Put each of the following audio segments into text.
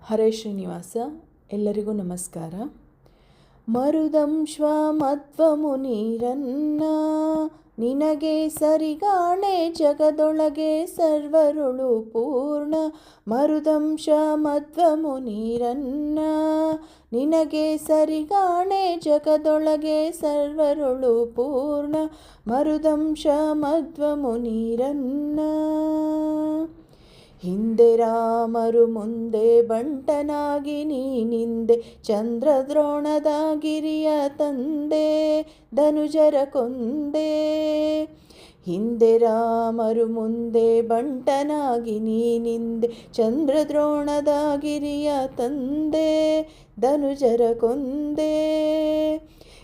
ಹರೇ ಶ್ರೀನಿವಾಸ. ಎಲ್ಲರಿಗೂ ನಮಸ್ಕಾರ. ಮರುದಂಶ್ವ ಮಧ್ವಮು ನೀರನ್ನ ನಿನಗೆ ಸರಿಗಾಣೆ ಜಗದೊಳಗೆ ಸರ್ವರುಳು ಪೂರ್ಣ. ಮರುದಂಶ ಮಧ್ವಮು ನೀರನ್ನ ನಿನಗೆ ಸರಿಗಾಣೆ ಜಗದೊಳಗೆ ಸರ್ವರುಳು ಪೂರ್ಣ. ಮರುದಂಶ ಮಧ್ವಮು ನೀರನ್ನ ಹಿಂದೆ ರಾಮರು ಮುಂದೆ ಬಂಟನಾಗಿ ನೀನಿಂದೆ ಚಂದ್ರದ್ರೋಣದ ಗಿರಿಯ ತಂದೆ ಧನುಜರ ಕೊಂದೆ. ಹಿಂದೆ ರಾಮರು ಮುಂದೆ ಬಂಟನಾಗಿ ನೀನಿಂದೆ ಚಂದ್ರದ್ರೋಣದ ಗಿರಿಯ ತಂದೆ ಧನುಜರ ಕೊಂದೆ.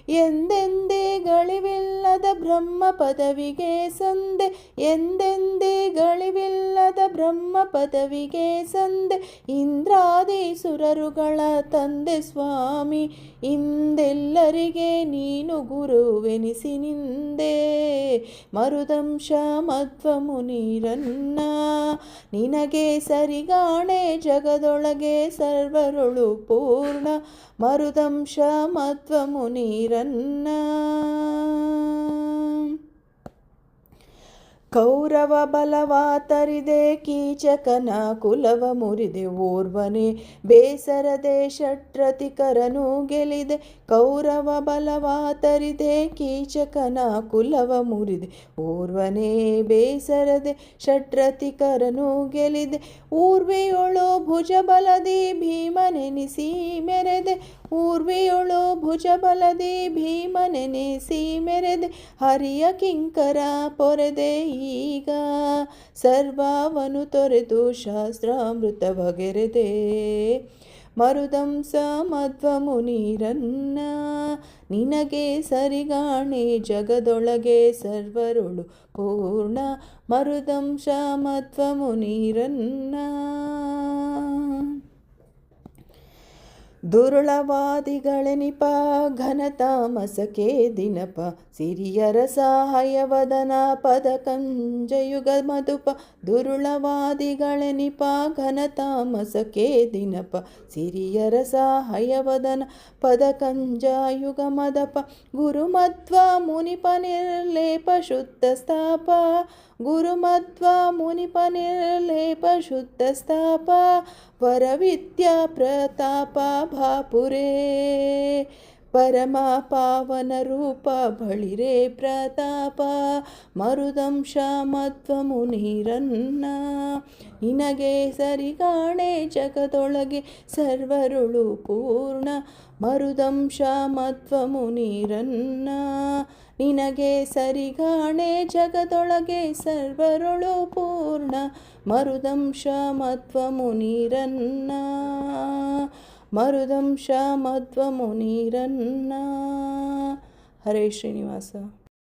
ಎಂದೆಂದೇ ಗಳಿವಿಲ್ಲದ ಬ್ರಹ್ಮ ಪದವಿಗೆ ಸಂದೆ, ಎಂದೆಂದೇ ಗಳಿವಿಲ್ಲದ ಬ್ರಹ್ಮ ಪದವಿಗೆ ಸಂದೆ. ಇಂದ್ರಾದಿ ಸುರರುಗಳ ತಂದೆ ಸ್ವಾಮಿ, ಇಂದೆಲ್ಲರಿಗೆ ನೀನು ಗುರುವೆನಿಸಿ ನಿಂದೆ. ಮರುದಂಶ ಮಧ್ವಮು ನೀರನ್ನ ನಿನಗೆ ಸರಿಗಾಣೆ ಜಗದೊಳಗೆ ಸರ್ವರುಳು ಪೂರ್ಣ. ಮರುದಂಶ ಮಧ್ವಮು ನೀರನ್ನ ಕೌರವ ಬಲವ ತರಿದೆ ಕೀಚಕನ ಕುಲವ ಮುರಿದೆ ಓರ್ವನೆ ಬೇಸರದೆ ಷಟ್ರತಿಕರನು ಗೆಲಿದೆ. ಕೌರವ ಬಲವ ತರಿದೆ ಕೀಚಕನ ಕುಲವ ಮುರಿದೆ ಓರ್ವನೆ ಬೇಸರದೆ ಷಟ್ರತಿಕರನು ಗೆಲಿದೆ. ಊರ್ವಿಯೊಳು ಭುಜಬಲದಿ ಭೀಮನೆನಿಸಿ ಮೆರೆದೆ, ಊರ್ವಿಯೊಳು ಭುಜಬಲದಿ ಭೀಮನೆನಿಸಿ ಮೆರೆದೆ. ಹರಿಯ ಕಿಂಕರ ಪೊರೆದೆ ಈಗ ಸರ್ವವನು ತೊರೆದು ಶಾಸ್ತ್ರಾಮೃತ ಬಗೆರೆದೆ. ಮರುದಂಶ ಮಧ್ವಮು ನೀರನ್ನ ನಿನಗೆ ಸರಿಗಾಣೆ ಜಗದೊಳಗೆ ಸರ್ವರುಳು ಪೂರ್ಣ. ಮರುದಂಶ ಮಧ್ವಮು ನೀರನ್ನ ದುರುಳವಾದಿಗಳೆನಿಪ ಘನತಾಮಸಕೆ ದಿನಪ ಸಿರಿಯರ ಸಹಾಯವದನ ಪದ ಕಂಜಯುಗ ಮಧುಪ. ದುರುಳವಾದಿಗಳೆನಿಪ ಘನತಾಮಸಕೆ ದಿನಪ ಸಿರಿಯರ ಸಹಾಯವದನ ಪದ ಕಂಜಯುಗ ಮದಪ. ಗುರುಮಧ್ವ ಮುನಿಪ ನಿರ್ಲೇಪ ಶುದ್ಧ ಸ್ಥಾಪ, ಗುರುಮಧ್ವ ಮುನಿಪ ನಿರ್ಲೇಪ ಶುದ್ಧ ಸ್ಥಾಪ. ವರವಿದ್ಯಾ ಪ್ರತಾಪ ಭಾಪುರೇ ಪರಮ ಪಾವನ ರೂಪ ಬಳಿರೆ ಪ್ರತಾಪ. ಮರುದಂಶ ಮಧ್ವಮು ನೀರನ್ನ ನಿನಗೆ ಸರಿಗಾಣೆ ಜಗದೊಳಗೆ ಸರ್ವರುಳು ಪೂರ್ಣ. ಮರುದಂಶ ಮಧ್ವಮು ನೀರನ್ನ ನಿನಗೆ ಸರಿಗಾಣೆ ಜಗದೊಳಗೆ ಸರ್ವರುಳು ಪೂರ್ಣ. ಮರುದಂಶ ಮಧ್ವಮು ನೀರನ್ನ ಮರುದಂಶ ಮಧ್ವಮು ನೀರನ್ನ. ಹರೇ ಶ್ರೀನಿವಾಸ.